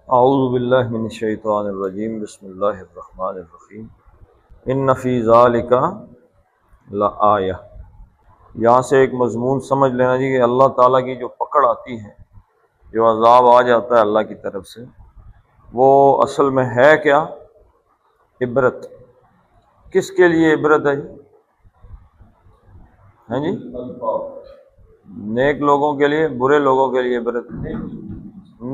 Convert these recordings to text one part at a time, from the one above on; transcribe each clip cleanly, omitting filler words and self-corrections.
اعوذ باللہ من الشیطان الرجیم، بسم اللہ الرحمن الرحیم۔ ان فی ذالک لآیہ، یہاں سے ایک مضمون سمجھ لینا جی کہ اللہ تعالیٰ کی جو پکڑ آتی ہے، جو عذاب آ جاتا ہے اللہ کی طرف سے، وہ اصل میں ہے کیا؟ عبرت۔ کس کے لیے عبرت ہے جی؟ ہیں جی؟ نیک لوگوں کے لیے، برے لوگوں کے لیے عبرت؟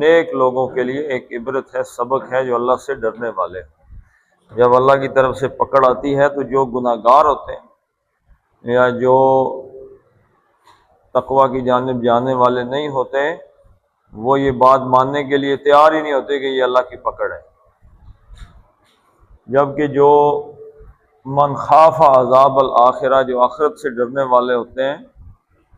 نیک لوگوں کے لیے ایک عبرت ہے، سبق ہے، جو اللہ سے ڈرنے والے ہیں۔ جب اللہ کی طرف سے پکڑ آتی ہے تو جو گناہ گار ہوتے ہیں یا جو تقویٰ کی جانب جانے والے نہیں ہوتے، وہ یہ بات ماننے کے لیے تیار ہی نہیں ہوتے کہ یہ اللہ کی پکڑ ہے، جبکہ جو من خاف عذاب الآخرہ، جو آخرت سے ڈرنے والے ہوتے ہیں،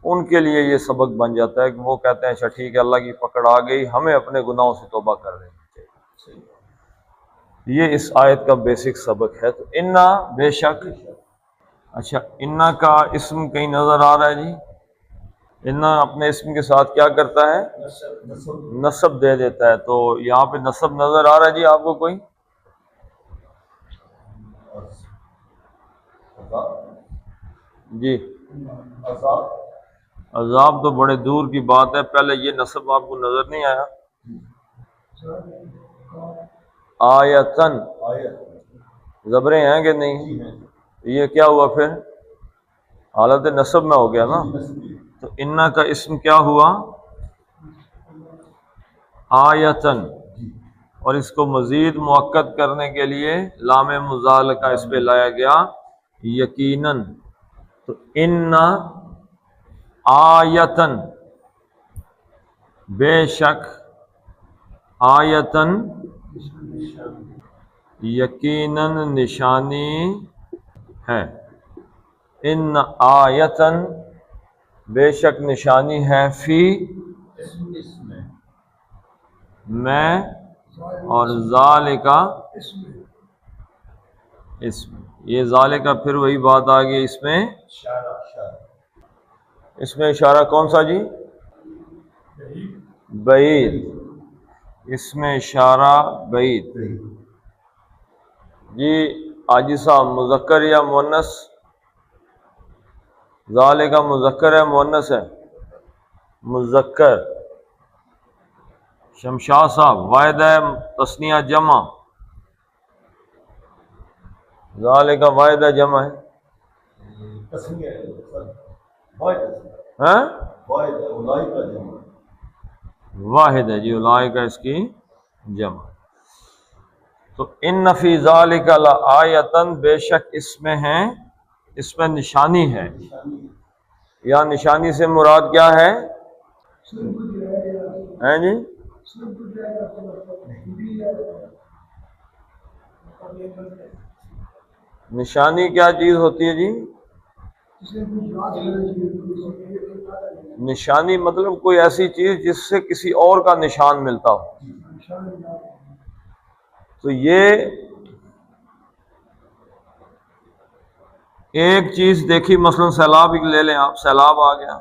ان کے لیے یہ سبق بن جاتا ہے کہ وہ کہتے ہیں اچھا ٹھیک ہے، اللہ کی پکڑ آ گئی، ہمیں اپنے گناہوں سے توبہ کر لینی چاہیے۔ یہ اس آیت کا بیسک سبق ہے۔ تو انا، بے شک، اچھا انا کا اسم کہیں نظر آ رہا ہے جی؟ انا اپنے اسم کے ساتھ کیا کرتا ہے؟ نصب دے دیتا ہے۔ تو یہاں پہ نصب نظر آ رہا ہے جی آپ کو کوئی؟ جی، عذاب تو بڑے دور کی بات ہے، پہلے یہ نصب آپ کو نظر نہیں آیا؟ آیتن، زبریں ہیں کہ نہیں؟ یہ کیا ہوا پھر؟ حالت نصب میں ہو گیا نا۔ تو انا کا اسم کیا ہوا؟ آیتن، اور اس کو مزید مؤکد کرنے کے لیے لام مزالقہ اس پہ لایا گیا، یقیناً۔ تو انا آیتن، بے شک، آیتن یقیناً نشانی ہے، ان آیتن بے شک نشانی ہے، فی میں، اور ذالکا اسم، یہ ذالکا پھر وہی بات آ گئی، اس میں اشارہ کون سا جی؟ بعید، اس میں اشارہ بعید جی۔ عاجزہ مذکر یا مؤنث؟ ذالکا مذکر ہے مؤنث ہے؟ مذکر۔ شمشاد صاحب، واحد ہے تثنیہ جمع؟ ذالکا واحد ہے جمع ہے؟ ہاں؟ واحد ہے جی، اولئک اس کی جمع۔ تو ان فی ذالک لآیۃ، بے شک اس میں ہے، اس میں نشانی ہے۔ یا نشانی سے مراد کیا ہے؟ ہیں جی؟ نشانی کیا چیز ہوتی ہے جی؟ نشانی مطلب کوئی ایسی چیز جس سے کسی اور کا نشان ملتا ہو۔ تو یہ ایک چیز دیکھی، مثلا سیلاب ہی لے لیں آپ، سیلاب آ گیا،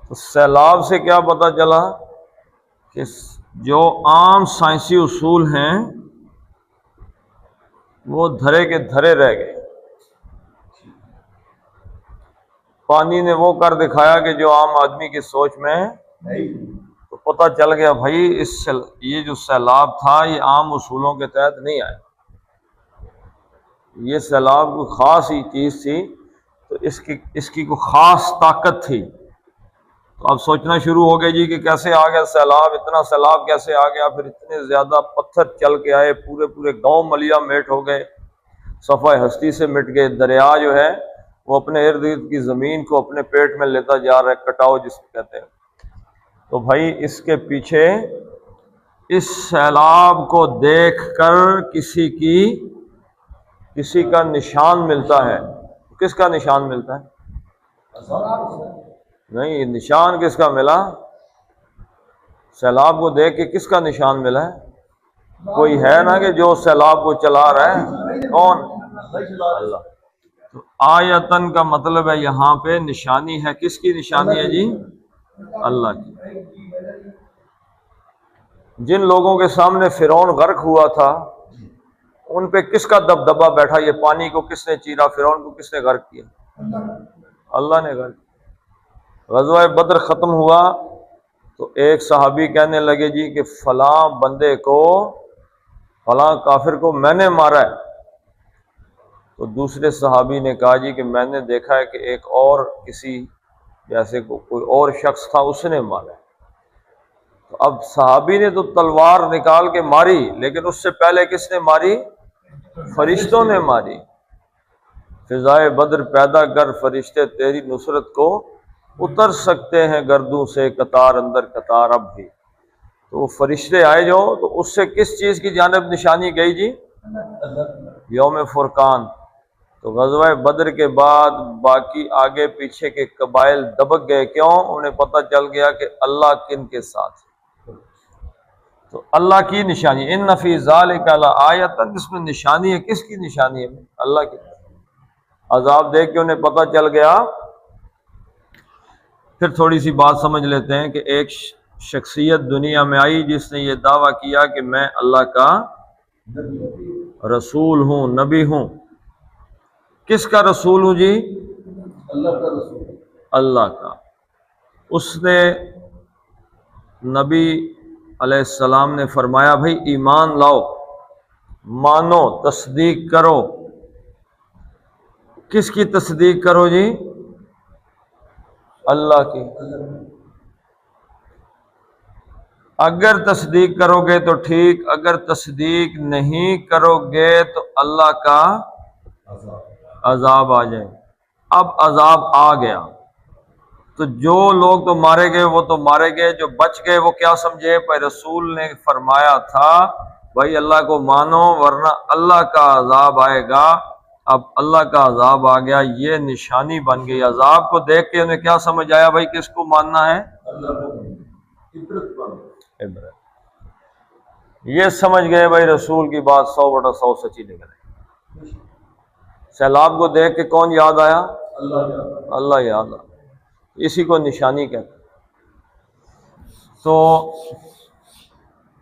تو سیلاب سے کیا پتہ چلا کہ جو عام سائنسی اصول ہیں وہ دھرے کے دھرے رہ گئے۔ پانی نے وہ کر دکھایا کہ جو عام آدمی کی سوچ میں، تو پتہ چل گیا بھائی یہ جو سیلاب تھا یہ عام اصولوں کے تحت نہیں آیا، یہ سیلاب کوئی خاص ہی چیز تھی، تو اس کی کوئی خاص طاقت تھی۔ تو اب سوچنا شروع ہو گئے جی کہ کیسے آ گیا سیلاب، اتنا سیلاب کیسے آ گیا، پھر اتنے زیادہ پتھر چل کے آئے، پورے گاؤں ملیا میٹ ہو گئے، صفحہ ہستی سے مٹ گئے، دریا جو ہے وہ اپنے ارد گرد کی زمین کو اپنے پیٹ میں لیتا جا رہا ہے، کٹاؤ جس کو کہتے ہیں۔ تو بھائی اس کے پیچھے اس سیلاب کو دیکھ کر کسی کا نشان ملتا ہے۔ کس کا نشان ملتا ہے؟ نہیں، نشان کس کا ملا؟ سیلاب کو دیکھ کے کس کا نشان ملا ہے؟ کوئی ہے نا کہ جو سیلاب کو چلا رہا ہے، کون؟ اللہ۔ تو آیتن کا مطلب ہے یہاں پہ نشانی ہے، کس کی نشانی ہے جی؟ اللہ کی۔ جن لوگوں کے سامنے فرعون غرق ہوا تھا ان پہ کس کا دبدبہ بیٹھا؟ یہ پانی کو کس نے چیرا؟ فرعون کو کس نے غرق کیا؟ اللہ نے غرق کیا۔ غزوہ بدر ختم ہوا تو ایک صحابی کہنے لگے جی کہ فلاں بندے کو، فلاں کافر کو میں نے مارا ہے۔ تو دوسرے صحابی نے کہا جی کہ میں نے دیکھا ہے کہ ایک اور کسی جیسے کوئی اور شخص تھا اس نے مارا ہے۔ تو اب صحابی نے تو تلوار نکال کے ماری، لیکن اس سے پہلے کس نے ماری؟ فرشتوں نے ماری۔ فضائے بدر پیدا کر فرشتے تیری نصرت کو اتر سکتے ہیں گردوں سے قطار اندر قطار اب بھی۔ تو وہ فرشتے آئے جو، تو اس سے کس چیز کی جانب نشانی گئی جی؟ یوم فرقان۔ تو غزوہ بدر کے بعد باقی آگے پیچھے کے قبائل دبک گئے، کیوں؟ انہیں پتہ چل گیا کہ اللہ کن کے ساتھ ہے۔ تو اللہ کی نشانی، ان فی ذالک لآیۃ، اس میں نشانی ہے، کس کی نشانی ہے؟ اللہ کی۔ عذاب دیکھ کے انہیں پتہ چل گیا۔ پھر تھوڑی سی بات سمجھ لیتے ہیں کہ ایک شخصیت دنیا میں آئی جس نے یہ دعویٰ کیا کہ میں اللہ کا رسول ہوں، نبی ہوں۔ کس کا رسول ہوں جی؟ اللہ کا رسول، اللہ کا۔ اس نے نبی علیہ السلام نے فرمایا بھائی ایمان لاؤ، مانو، تصدیق کرو۔ کس کی تصدیق کرو جی؟ اللہ کی۔ اگر تصدیق کرو گے تو ٹھیک، اگر تصدیق نہیں کرو گے تو اللہ کا عذاب آ جائے۔ اب عذاب آ گیا تو جو لوگ تو مارے گئے وہ تو مارے گئے، جو بچ گئے وہ کیا سمجھے؟ پہ رسول نے فرمایا تھا بھائی اللہ کو مانو ورنہ اللہ کا عذاب آئے گا۔ اب اللہ کا عذاب آ گیا، یہ نشانی بن گئی۔ عذاب کو دیکھ کے انہیں کیا سمجھ آیا؟ بھائی کس کو ماننا ہے؟ اللہ کا عبرت پانا۔ عبرت۔ یہ سمجھ گئے بھائی رسول کی بات 100/100 سچی نکل آئی۔ سیلاب کو دیکھ کے کون یاد آیا؟ اللہ یاد آیا۔ اسی کو نشانی کہتے ہیں۔ تو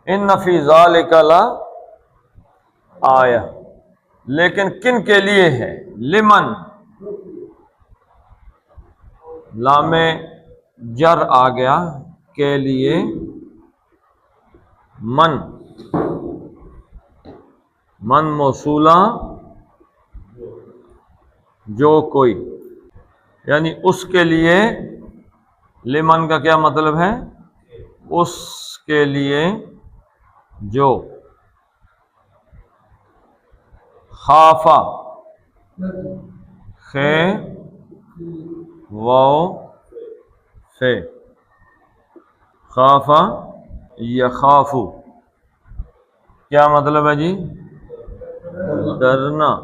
ان فی ذالک لآیہ، لیکن کن کے لیے ہے؟ لمن، لام جر آ گیا کے لیے، من موصولہ جو کوئی، یعنی اس کے لیے۔ لمن کا کیا مطلب ہے؟ اس کے لیے جو خافا، خے واو فے، خافا یخافو، کیا مطلب ہے جی؟ ڈرنا۔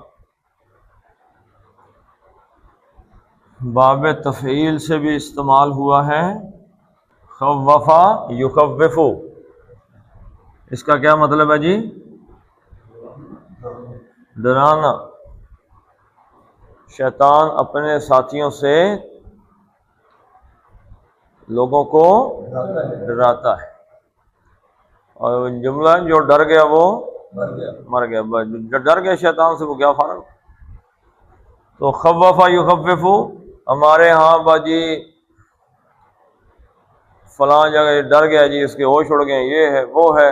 باب تفعیل سے بھی استعمال ہوا ہے، خوفا یخوفو، اس کا کیا مطلب ہے جی؟ ڈرانا۔ شیطان اپنے ساتھیوں سے لوگوں کو ڈراتا ہے، اور جملہ جو ڈر گیا وہ مر گیا۔ جو ڈر گیا شیطان سے وہ کیا فارغ۔ تو خوفا یخوفو، ہمارے ہاں باجی فلاں جگہ ڈر گیا جی، اس کے ہوش اڑ گئے، یہ ہے وہ ہے،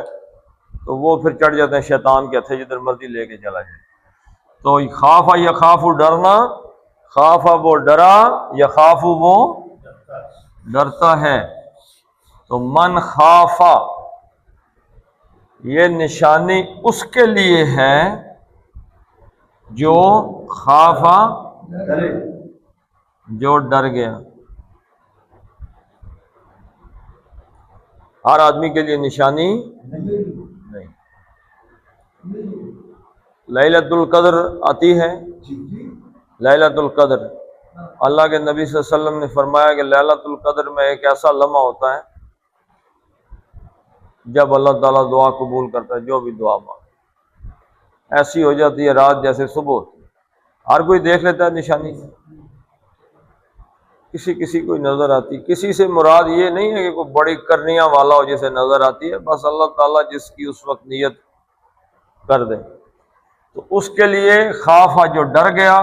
تو وہ پھر چڑھ جاتے ہیں شیطان کے ہتھے، جدھر مرضی لے کے چلا جائے۔ تو خافا یخافو ڈرنا، خافا وہ ڈرا، یخافو وہ ڈرتا ہے۔ تو من خافا، یہ نشانی اس کے لیے ہے جو خافا، جو ڈر گیا۔ ہر آدمی کے لیے نشانی نہیں۔ لیلۃ القدر آتی ہے، لیلۃ القدر، اللہ کے نبی صلی اللہ علیہ وسلم نے فرمایا کہ لیلۃ القدر میں ایک ایسا لمحہ ہوتا ہے جب اللہ تعالیٰ دعا قبول کرتا ہے، جو بھی دعا مانگے، ایسی ہو جاتی ہے رات جیسے صبح ہوتی ہے۔ ہر کوئی دیکھ لیتا ہے نشانی۔ کسی کسی کو نظر آتی. کسی سے مراد یہ نہیں ہے کہ کوئی بڑی کرنیاں والا ہو جسے نظر آتی ہے، بس اللہ تعالیٰ جس کی اس وقت نیت کر دے. تو اس کے لیے خافا جو ڈر گیا.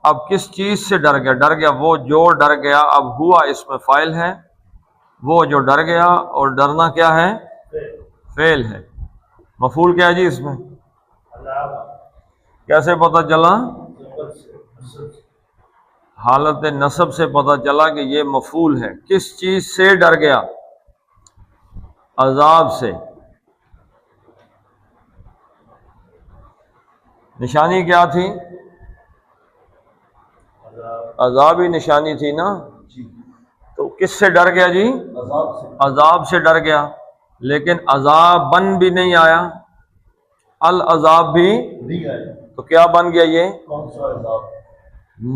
اب کس چیز سے ڈر گیا؟ ڈر گیا وہ جو ڈر گیا. اب ہوا اس میں فاعل ہے، وہ جو ڈر گیا، اور ڈرنا کیا ہے؟ فعل ہے. مفعول کیا ہے جی اس میں؟ کیسے پتہ چلا؟ حالت نصب سے پتہ چلا کہ یہ مفعول ہے. کس چیز سے ڈر گیا؟ عذاب سے. نشانی کیا تھی؟ عذاب ہی نشانی تھی نا. تو کس سے ڈر گیا جی؟ عذاب سے ڈر گیا. لیکن عذابن بھی نہیں آیا، العذاب بھی. تو کیا بن گیا یہ؟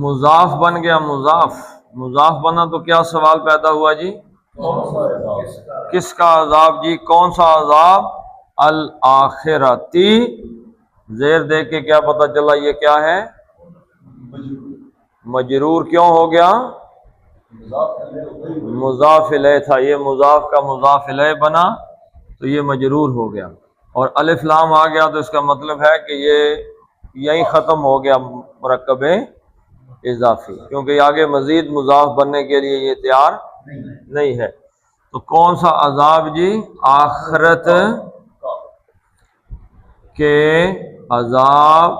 مضاف بن گیا. مضاف بنا تو کیا سوال پیدا ہوا جی؟ کس کا عذاب جی؟ کون سا عذاب؟ الآخرتی. زیر دیکھ کے کیا پتہ چلا یہ کیا ہے؟ مجرور. کیوں ہو گیا؟ مضاف الیہ تھا، یہ مضاف کا مضاف الیہ بنا تو یہ مجرور ہو گیا. اور الف لام آ گیا تو اس کا مطلب ہے کہ یہ یہیں ختم ہو گیا مرکب اضافی، کیونکہ یہ آگے مزید مضاف بننے کے لیے یہ تیار نہیں ہے. تو کون سا عذاب جی؟ آخرت کے عذاب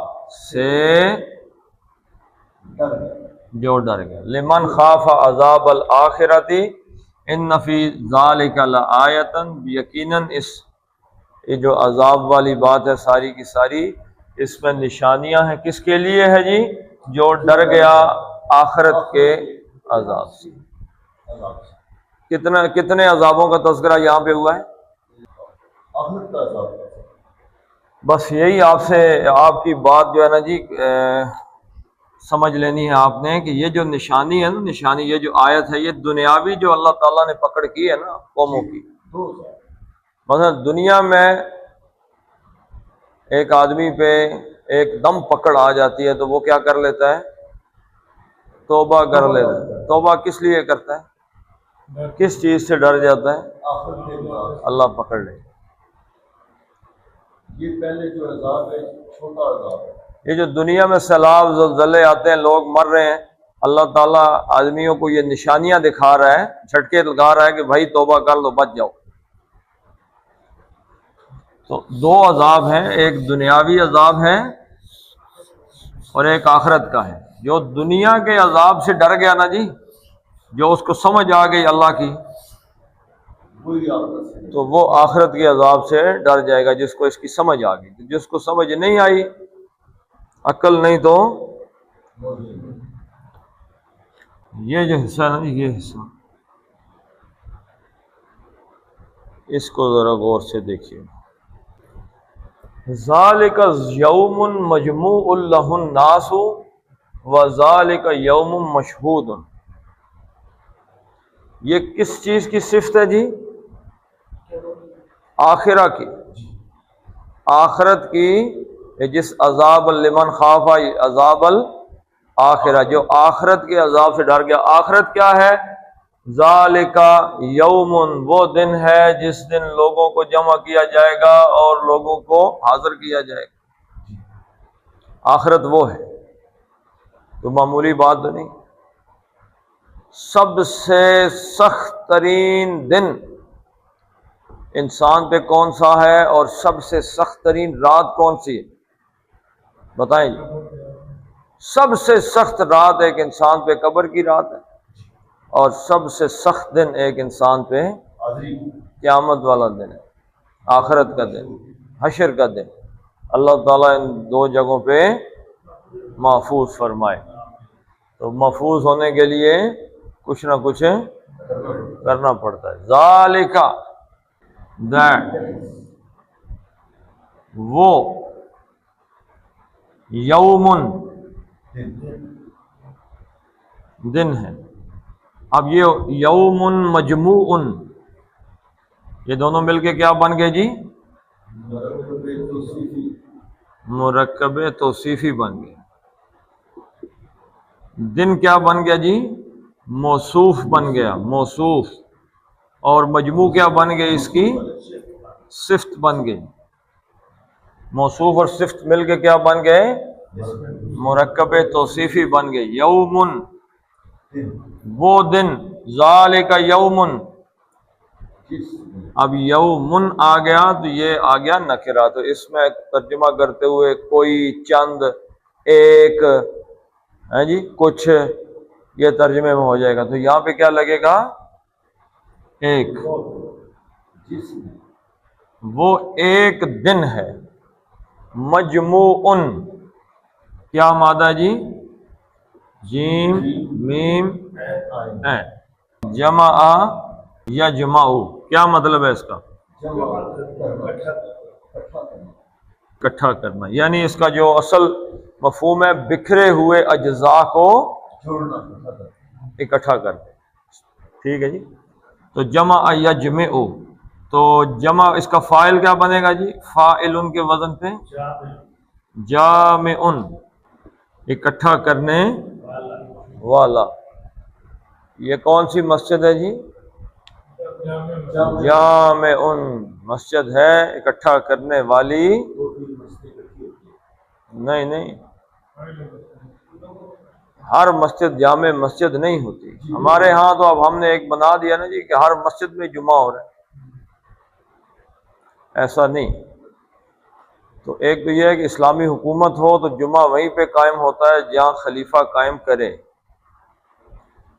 سے جو ڈر گیا. لمن خاف عذاب الآخرتی ان فی ذالک لآیۃ. یقیناً اس یہ جو عذاب والی بات ہے ساری کی ساری، اس میں نشانیاں ہیں. کس کے لیے ہے جی؟ جو ڈر گیا آخرت کے عذاب سے. کتنے عذابوں کا تذکرہ یہاں پہ ہوا ہے؟ آخرت کا عذاب. بس یہی آپ سے آپ کی بات جو ہے نا جی سمجھ لینی ہے آپ نے کہ یہ جو نشانی ہے نا، نشانی یہ جو آیت ہے، یہ دنیاوی جو اللہ تعالیٰ نے پکڑ کی ہے نا قوموں کی. مثلا دنیا میں ایک آدمی پہ ایک دم پکڑ آ جاتی ہے تو وہ کیا کر لیتا ہے؟ توبہ کر لیتا ہے. توبہ کس لیے کرتا ہے؟ کس چیز سے ڈر جاتا ہے؟ اللہ پکڑ لے. یہ پہلے جو عذاب ہے چھوٹا عذاب ہے. یہ جو دنیا میں سیلاب زلزلے آتے ہیں، لوگ مر رہے ہیں، اللہ تعالیٰ آدمیوں کو یہ نشانیاں دکھا رہا ہے، جھٹکے لگا رہا ہے کہ بھائی توبہ کر لو، بچ جاؤ. تو دو عذاب ہیں، ایک دنیاوی عذاب ہے اور ایک آخرت کا ہے. جو دنیا کے عذاب سے ڈر گیا نا جی، جو اس کو سمجھ آ گئی اللہ کی، تو وہ آخرت کے عذاب سے ڈر جائے گا. جس کو اس کی سمجھ آ گئی. جس کو سمجھ نہیں آئی، عقل نہیں، تو یہ جو حصہ ہے نا، یہ حصہ اس کو ذرا غور سے دیکھیے. ذالک یوم مجموع لہ الناس وذالک یوم مشہود. یہ کس چیز کی صفت ہے جی؟ آخرہ کی. آخرت کی، جس عذاب لمن خاف عذاب الآخرہ، جو آخرت کے عذاب سے ڈر گیا. آخرت کیا ہے؟ ذالک یوم، وہ دن ہے جس دن لوگوں کو جمع کیا جائے گا اور لوگوں کو حاضر کیا جائے گا. آخرت وہ ہے، تو معمولی بات تو نہیں. سب سے سخت ترین دن انسان پہ کون سا ہے، اور سب سے سخت ترین رات کون سی ہے؟ بتائیں جی. سب سے سخت رات ایک انسان پہ قبر کی رات ہے، اور سب سے سخت دن ایک انسان پہ قیامت والا دن ہے، آخرت کا دن، حشر کا دن. اللہ تعالیٰ ان دو جگہوں پہ محفوظ فرمائے. تو محفوظ ہونے کے لیے کچھ نہ کچھ کرنا پڑتا ہے. ذالک دیٹ، وہ یومن دن ہے. اب یہ یومن مجموع، یہ دونوں مل کے کیا بن گئے جی؟ مرکب توصیفی بن گئے. دن کیا بن گیا جی؟ موصوف بن گیا، موصوف، اور مجموع کیا بن گئی اس کی؟ صفت بن گئی۔ موصوف اور صفت مل کے کیا بن گئے؟ مرکب توصیفی بن گئے۔ یومن، وہ دن، ذالک یومن، اب یومن آ گیا تو یہ آ گیا نکرہ، تو اس میں ترجمہ کرتے ہوئے کوئی، چند، ایک، ہے جی، کچھ، یہ ترجمے میں ہو جائے گا۔ تو یہاں پہ کیا لگے گا؟ ایک، وہ ایک دن ہے۔ مجموعن، کیا مادہ جی؟ جیم میم عین، جمع یجمع، کیا مطلب ہے اس کا؟ اکٹھا کرنا، یعنی اس کا جو اصل مفہوم ہے بکھرے ہوئے اجزاء کو اکٹھا کرتے، ٹھیک ہے جی۔ تو جمع یجمع، تو جمع اس کا فاعل کیا بنے گا جی؟ فاعل کے وزن پہ جامع، اکٹھا کرنے والا۔ یہ کون سی مسجد ہے جی؟ جامع، مسجد ہے اکٹھا کرنے والی، نہیں، ہر مسجد جامع مسجد نہیں ہوتی۔ ہمارے ہاں تو اب ہم نے ایک بنا دیا نا جی کہ ہر مسجد میں جمعہ ہو رہا ہے، ایسا نہیں۔ تو ایک تو یہ ہے کہ اسلامی حکومت ہو تو جمعہ وہیں پہ قائم ہوتا ہے جہاں خلیفہ قائم کرے۔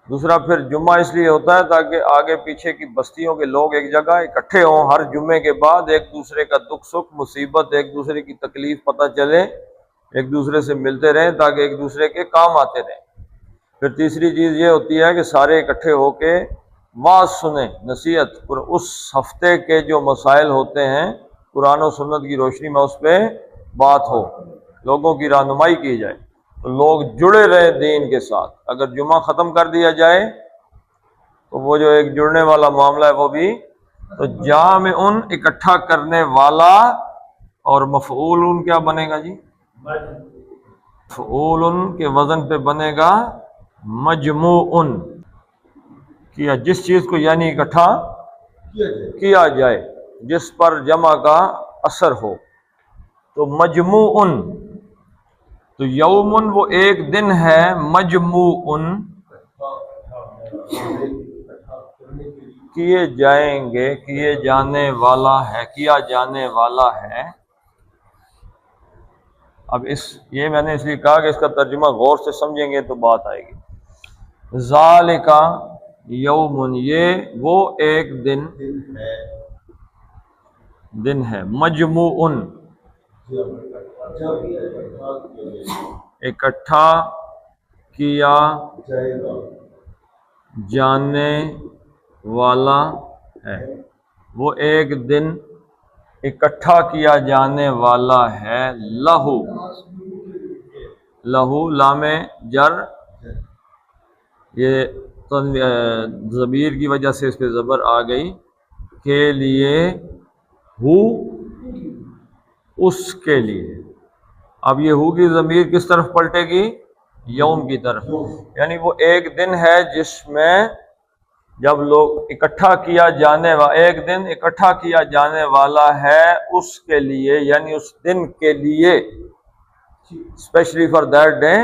دوسرا پھر جمعہ اس لیے ہوتا ہے تاکہ آگے پیچھے کی بستیوں کے لوگ ایک جگہ اکٹھے ہوں، ہر جمعے کے بعد ایک دوسرے کا دکھ سکھ مصیبت، ایک دوسرے کی تکلیف پتہ چلے، ایک دوسرے سے ملتے رہیں تاکہ ایک دوسرے کے کام آتے رہیں۔ پھر تیسری چیز یہ ہوتی ہے کہ سارے اکٹھے ہو کے واعظ سنیں، نصیحت، اور اس ہفتے کے جو مسائل ہوتے ہیں قرآن و سنت کی روشنی میں اس پہ بات ہو، لوگوں کی رہنمائی کی جائے، تو لوگ جڑے رہے دین کے ساتھ۔ اگر جمعہ ختم کر دیا جائے تو وہ جو ایک جڑنے والا معاملہ ہے وہ بھی، تو جامع اکٹھا کرنے والا، اور مفعول کیا بنے گا جی؟ مفعول کے وزن پہ بنے گا مجموع، کیا جس چیز کو یعنی اکٹھا کیا جائے، جس پر جمع کا اثر ہو، تو مجموع، تو یومن وہ ایک دن ہے، مجموع کیے جائیں گے، کیے جانے والا ہے، کیا جانے والا ہے۔ اب یہ میں نے اس لیے کہا کہ اس کا ترجمہ غور سے سمجھیں گے تو بات آئے گی۔ ذالک یومن، یہ وہ ایک دن ہے، مجموع، اکٹھا کیا جانے والا ہے، وہ ایک دن اکٹھا کیا جانے والا ہے۔ لہو، لہو لام جر، یہ ضمیر کی وجہ سے اس پہ زبر آ گئی، کے لیے، ہو، اس کے لیے۔ اب یہ ہو کی ضمیر کس طرف پلٹے گی؟ یوم کی طرف، یعنی وہ ایک دن ہے جس میں جب لوگ اکٹھا کیا جانے والا، ایک دن اکٹھا کیا جانے والا ہے اس کے لیے، یعنی اس دن کے لیے، اسپیشلی فار دیٹ ڈے۔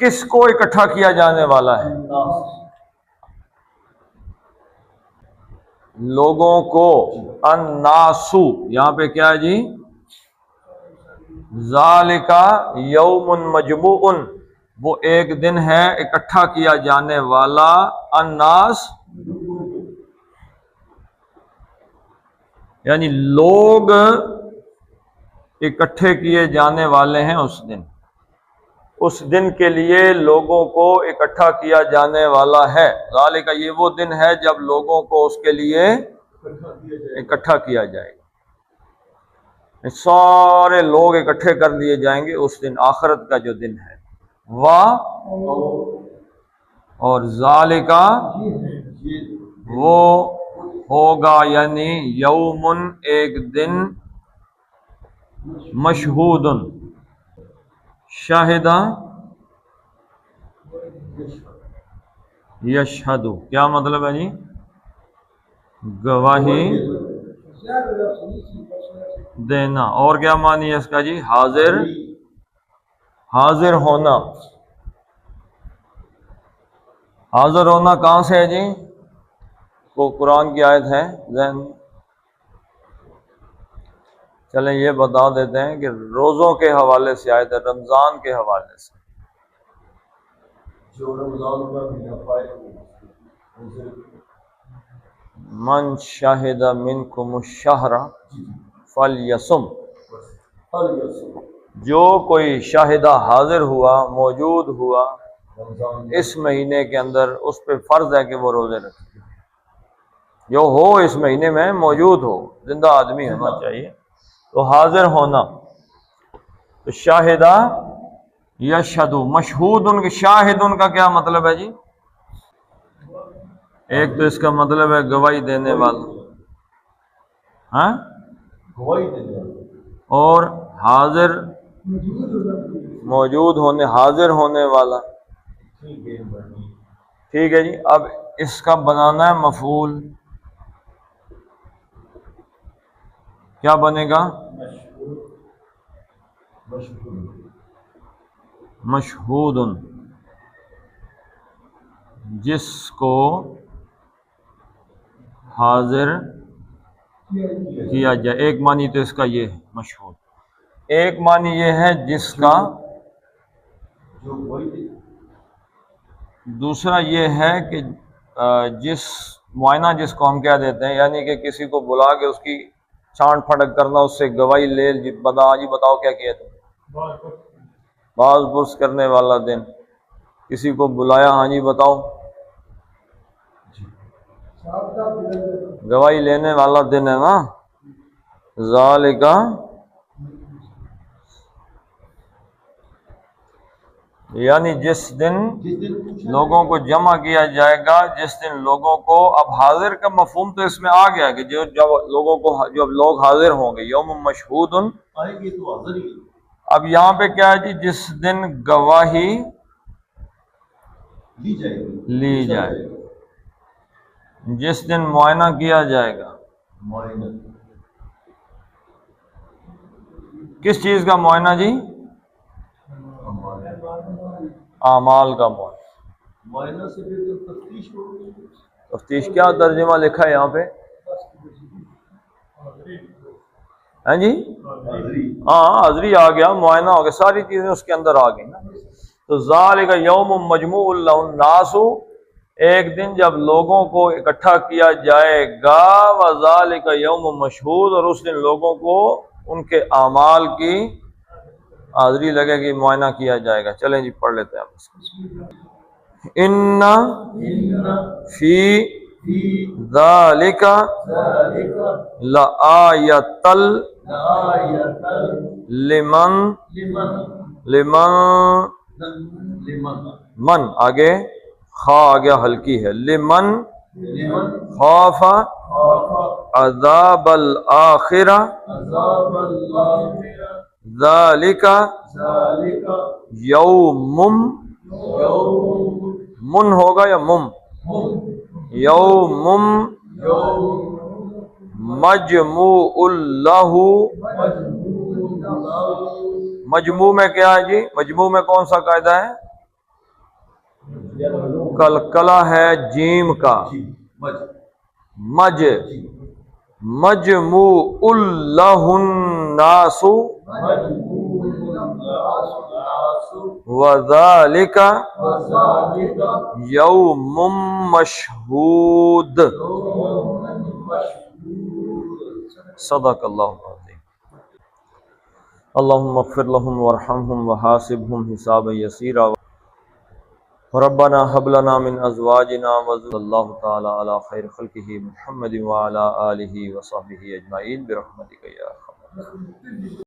کس کو اکٹھا کیا جانے والا ہے؟ لوگوں کو، الناسو، یہاں پہ کیا ہے جی؟ ذالک یوم مجموع، وہ ایک دن ہے اکٹھا کیا جانے والا، الناس، یعنی لوگ اکٹھے کیے جانے والے ہیں اس دن کے لیے لوگوں کو اکٹھا کیا جانے والا ہے۔ ذالک، یہ وہ دن ہے جب لوگوں کو اس کے لیے اکٹھا کیا جائے گا، سارے لوگ اکٹھے کر لیے جائیں گے اس دن، آخرت کا جو دن ہے۔ اور ذالک، وہ ہوگا، یعنی یومن ایک دن، مشہود، شاہدہ یشہدو کیا مطلب ہے جی؟ گواہی دینا. اور کیا معنی ہے اس کا جی؟ حاضر، حاضر ہونا. حاضر ہونا کہاں سے ہے جی؟ وہ قرآن کی آیت ہے ذہن. چلیں یہ بتا دیتے ہیں کہ روزوں کے حوالے سے آیت ہے، رمضان کے حوالے سے. جو رمضان کا مہینہ پائے من شاہد منکم الشہر فلیصم، جو کوئی شاہدہ حاضر ہوا، موجود ہوا رمضان اس مہینے کے اندر، اس پہ فرض ہے کہ وہ روزے رکھے. جو ہو اس مہینے میں موجود ہو، زندہ آدمی ہونا چاہیے. تو حاضر ہونا. تو شاہدہ یشہدو، مشہود ان کے، شاہد ان کا کیا مطلب ہے جی؟ ایک تو اس کا مطلب ہے گواہی دینے والا، ہاں، گواہی دینے والا. اور حاضر موجود ہونے، حاضر ہونے والا. ٹھیک ہے جی. اب اس کا بنانا ہے مفعول. کیا بنے گا؟ مشہود، جس کو حاضر کیا جائے. ایک معنی تو اس کا یہ ہے مشہود. ایک معنی یہ ہے جس کا، جو گواہی دوسرا یہ ہے کہ جس معائنہ جس کو ہم کہہ دیتے ہیں، یعنی کہ کسی کو بلا کے اس کی چھانٹ پھڑک کرنا، اس سے گواہی لے جی بتاؤ کیا کیا تم، باز پرس کرنے والا دن. کسی کو بلایا، ہاں جی بتاؤ، گواہی لینے والا دن ہے نا. ذالک، یعنی جس دن لوگوں کو جمع کیا جائے گا، جس دن لوگوں کو، اب حاضر کا مفہوم تو اس میں آ گیا کہ جب لوگوں کو، جب لوگ حاضر ہوں گے. یوم مشہود. آئے گی تو حاضر ہی. اب یہاں پہ کیا ہے جی؟ جس دن گواہی لی جائے گی، لی جائے، جس دن معائنہ کیا جائے گا. معائنہ کس چیز کا معائنہ جی؟ اعمال کا معائنہ. معائنہ سے پھر تفتیش ہوگی. تفتیش کیا ترجمہ لکھا ہے یہاں پہ؟ ہاں جی، ہاں حاضری آ گیا، معائنہ ہو گیا، ساری چیزیں اس کے اندر آ گئی نا. تو ذالک یوم مجموع لہ الناس، ایک دن جب لوگوں کو اکٹھا کیا جائے گا. وذالک یوم مشہود، اور اس دن لوگوں کو ان کے اعمال کی حاضری لگے گی، معائنہ کیا جائے گا. چلیں جی پڑھ لیتے ہیں آپ اس کو. ان فی ذالک لآیۃ لمن من، آگے خا آگے ہلکی ہے، لمن خاف عذاب الآخرہ ذالک یوم، من ہوگا یا مم؟ یوم مجموع لہ. مجموع میں کیا ہے جی؟ مجموع میں کون سا قاعدہ ہے؟ کلکلہ ہے جیم کا. مجموع لہ الناس وذالک یوم مشہود. صدق اللہ العظیم. اللہم اغفر لهم وارحمهم وحاسبهم حسابا یسیرا. ربنا هب لنا من ازواجنا وذرياتنا. اللہ تعالی علی خیر خلقہ محمد وعلی آلہ وصحبہ اجمعین برحمتک یا ارحم الراحمین.